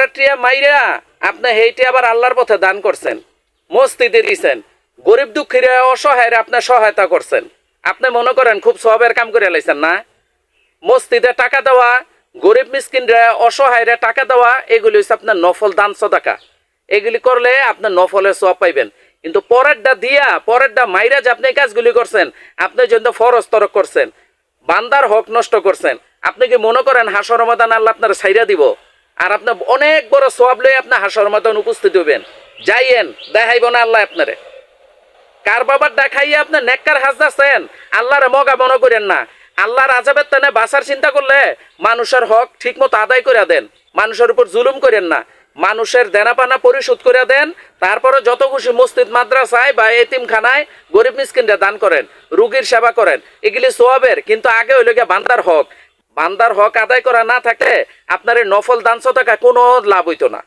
সরকারের টিয়া মাইরা আপনি সেইটি আবার আল্লাহর পথে দান করছেন, মসজিদে দিয়েছেন, গরিব দুঃখীরা অসহায়রা আপনি সহায়তা করছেন। আপনি মনে করেন খুব সবের কাম করে লাইছেন না? মসজিদে টাকা দেওয়া, গরিব মিসকিনরা অসহায়রা টাকা দেওয়া, এগুলি হচ্ছে আপনার নফল দান সদাকা। এগুলি করলে আপনার নফলের সওয়াব পাইবেন। কিন্তু পরেরটা দিয়া, পরেরটা মাইরা যে আপনি কাজগুলি করছেন, আপনি জন্য ফরজ তরক করছেন, বান্দার হক নষ্ট করছেন। আপনি কি মনে করেন হাসর রমাদান আল্লাহ আপনার ছাইরা দিব? আর আপনার অনেক বড় সওয়াব লই আপনি হাসর রমাদান উপস্থিত হইবেন। যাইয়েন, দেখাইব না আল্লাহ আপনারে। কার বাবার দেখাইয়া আপনি নেককার হাজ যাচ্ছেন, আল্লাহরে মগা মনে করেন না। আল্লাহর আযাবের টানে বাঁচার চিন্তা করলে মানুষের হক ঠিক মতো আদায় করে দেন, মানুষের উপর জুলুম করেন না, মানুষের দেনাপানা পরিশোধ করে দেন। তারপরে যত খুশি মসজিদ মাদ্রাসায় বা এতিমখানায় গরিব মিসকিনরা দান করেন, রুগীর সেবা করেন, এগুলি সওয়াবের। কিন্তু আগে হইল গিয়ে বান্দার হক। বান্দার হক আদায় করা না থাকলে আপনার এই নফল দান সদকা কোনো লাভ হইতো না।